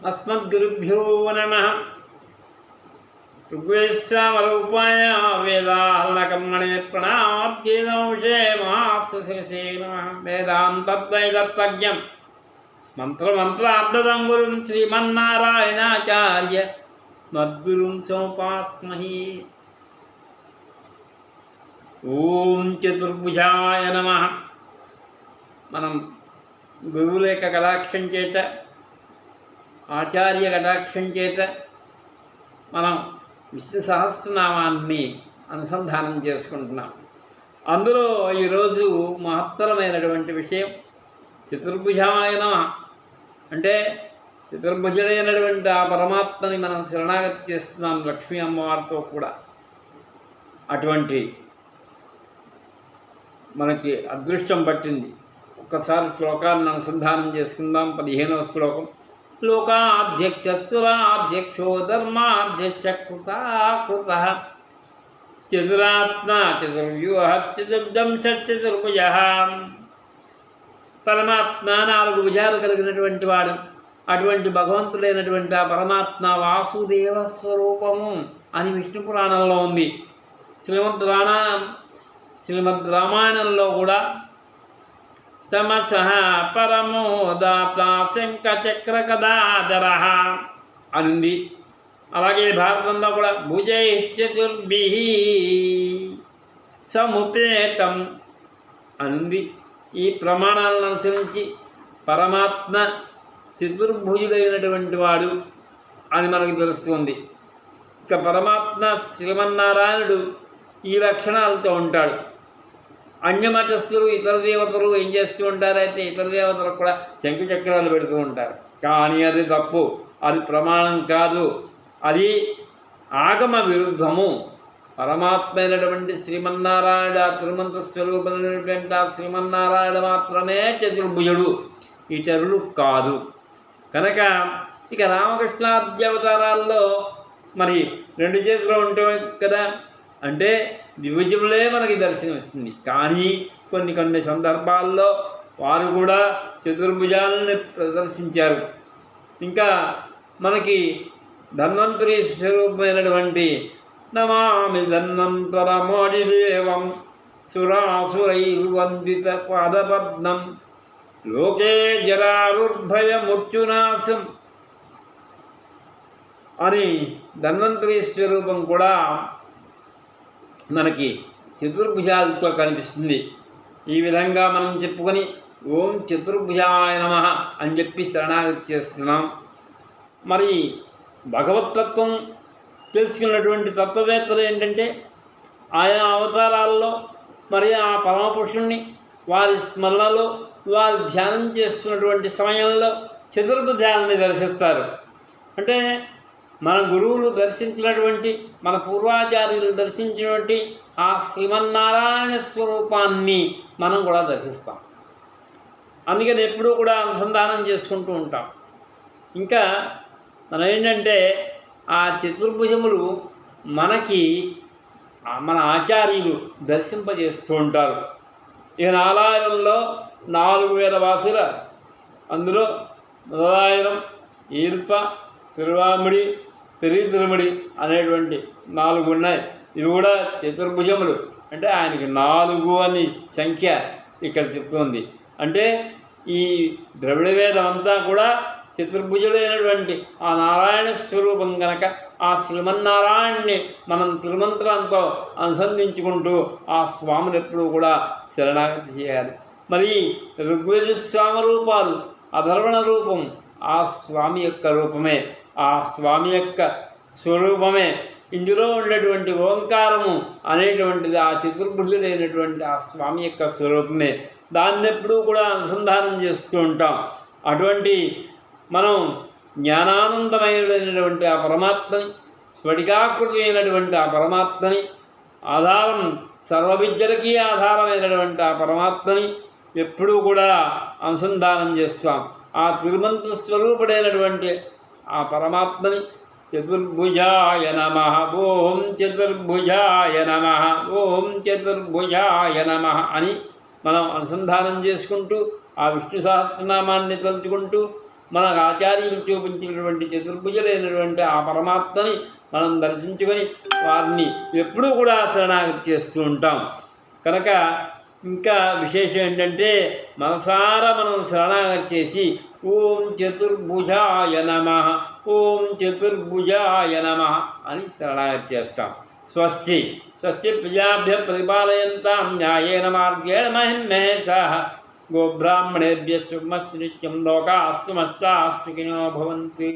अस्मद्गुरुभ्यो नमः। ऋग्वेदश्चामरूपाय वेदाहरणकर्मणे प्रणाद्गीतंशे महासुशिरसे नमः। वेदान्तद्वैतत्वज्ञं मंत्रमंत्राब्दं गुरुं श्रीमन्नारायणाचार्य मद्गुरुं सोपास्महे। ఓం చతుర్భుజాయ నమః. మనం గురువుల యొక్క కటాక్షం చేత, ఆచార్య కటాక్షం చేత మనం విష్ణు సహస్రనామాన్ని అనుసంధానం చేసుకుంటున్నాం. అందులో ఈరోజు మహత్తరమైనటువంటి విషయం చతుర్భుజాయ నమః. అంటే చతుర్భుజుడైనటువంటి ఆ పరమాత్మని మనం శరణాగతి చేస్తున్నాం లక్ష్మీ అమ్మవారితో కూడా. అటువంటి మనకి అదృష్టం పట్టింది. ఒక్కసారి శ్లోకాన్ని అనుసంధానం చేసుకుందాం. 15వ శ్లోకం. లోకాధ్యక్షసురాధ్యక్షో ధర్మాధ్యక్ష కృతాకృత చతురాత్మ చతుర్వ్యూహ చతుర్దంశ చతుర్భుజ. పరమాత్మ 4 భుజాలు కలిగినటువంటి వాడు. అటువంటి భగవంతుడైనటువంటి ఆ పరమాత్మ వాసుదేవ స్వరూపము అని విష్ణు పురాణంలో ఉంది. శ్రీమద్ రామాయణంలో కూడా తమసః పరమోదాత శంఖచక్రకదాధర అనుంది. అలాగే భారతంలో కూడా భుజైశ్చతుర్భిః సముపేతం అనుంది. ఈ ప్రమాణాలను అనుసరించి పరమాత్మ చతుర్భుజుడైనటువంటి వాడు అని మనకు తెలుస్తుంది. ఇక పరమాత్మ శ్రీమన్నారాయణుడు ఈ లక్షణాలతో ఉంటాడు. అన్యమతస్థులు ఇతర దేవతలు ఏం చేస్తూ ఉంటారైతే ఇతర దేవతలకు కూడా శంకు చక్రాలు పెడుతూ ఉంటారు. కానీ అది తప్పు, అది ప్రమాణం కాదు, అది ఆగమ విరుద్ధము. పరమాత్మ అయినటువంటి శ్రీమన్నారాయణ తిరుమంత్ర స్వరూపమైనటువంటి ఆ శ్రీమన్నారాయణ మాత్రమే చతుర్భుజుడు, ఇతరులు కాదు. కనుక ఇక రామకృష్ణాద్యవతారాల్లో మరి 2 చేతులు ఉంటాయి కదా, అంటే ద్విభుజులే మనకి దర్శనం ఇస్తుంది. కానీ కొన్ని సందర్భాల్లో వారు కూడా చతుర్భుజాలని ప్రదర్శించారు. ఇంకా మనకి ధన్వంతరి స్వరూపమైనటువంటి నమామి ధన్వంతరమోడిదేవం సురాసురైర్వందిత పాదపద్మం లోకే జరారుర్భయముచ్చునాశం అని ధన్వంతరి స్వరూపం కూడా మనకి చతుర్భుజాలతో కనిపిస్తుంది. ఈ విధంగా మనం చెప్పుకొని ఓం చతుర్భుజాయ నమః అని చెప్పి శరణాగతి చేస్తున్నాం. మరి భగవతత్వం తెలుసుకున్నటువంటి తత్వవేత్తలు ఏంటంటే ఆయా అవతారాల్లో మరి ఆ పరమపురుషుణ్ణి వారి స్మరణలో వారి ధ్యానం చేస్తున్నటువంటి సమయంలో చతుర్భుజాలని దర్శిస్తారు. అంటే మన గురువులు దర్శించినటువంటి, మన పూర్వాచార్యులు దర్శించినటువంటి ఆ శ్రీమన్నారాయణ స్వరూపాన్ని మనం కూడా దర్శిస్తాం. అందుకని ఎప్పుడూ కూడా అనుసంధానం చేసుకుంటూ ఉంటాం. ఇంకా మనం ఏంటంటే ఆ చతుర్భుజములు మనకి మన ఆచార్యులు దర్శింపజేస్తూ ఉంటారు. ఇక 4000 వాసుల అందులో మొదలాయిరం, ఈర్ప, తిరువామిడి, తిరుమడి అనేటువంటి 4 ఉన్నాయి. ఇవి కూడా చతుర్భుజములు. అంటే ఆయనకి 4 అని సంఖ్య ఇక్కడ చెప్తుంది. అంటే ఈ ద్రవిడ వేదం అంతా కూడా చతుర్భుజుడైనటువంటి ఆ నారాయణ స్వరూపం కనుక ఆ శ్రీమన్నారాయణ్ణి మనం తిరుమంత్రంతో అనుసంధించుకుంటూ ఆ స్వామిని ఎప్పుడూ కూడా శరణాగతి చేయాలి. మరి ఋగ్వేదశ్చామ రూపాలు అధర్వణ రూపం ఆ స్వామి యొక్క రూపమే, ఆ స్వామి యొక్క స్వరూపమే. ఇందులో ఉన్నటువంటి ఓంకారము అనేటువంటిది ఆ చతుర్భుజుడైనటువంటి ఆ స్వామి యొక్క స్వరూపమే. దాన్ని ఎప్పుడూ కూడా అనుసంధానం చేస్తూ ఉంటాం. అటువంటి మనం జ్ఞానానందమైనటువంటి ఆ పరమాత్మని, స్ఫటికాకృతి అయినటువంటి ఆ పరమాత్మని, ఆధారం సర్వవిద్యలకి ఆధారమైనటువంటి ఆ పరమాత్మని ఎప్పుడూ కూడా అనుసంధానం చేస్తాం. ఆ తిరుమంత్ర స్వరూపుడైనటువంటి ఆ పరమాత్మని చతుర్భుజాయ నమః, ఓం చతుర్భుజాయ నమః, ఓం చతుర్భుజాయ నమః అని మనం అనుసంధానం చేసుకుంటూ ఆ విష్ణు సహస్రనామాన్ని తలుచుకుంటూ మనకు ఆచార్యులు చూపించినటువంటి చతుర్భుజులైనటువంటి ఆ పరమాత్మని మనం దర్శించుకొని వారిని ఎప్పుడూ కూడా శరణాగతి చేస్తూ ఉంటాం. కనుక ఇంకా విశేషం ఏంటంటే మనసారా మనం శరణాగతి చేసి ఓం చతుర్భుజాయ నమః, ఓం చతుర్భుజాయ నమః అని శరణాగతి చేస్తాం. స్వస్తి స్వస్తి ప్రజాభ్య ప్రతిపాలయంతాం న్యాయేన మార్గేణ మహిం మహేశాః. గోబ్రాహ్మణేభ్యः శుభమస్తు నిత్యం. లోకాः సమస్తాः సుఖినో భవంతు.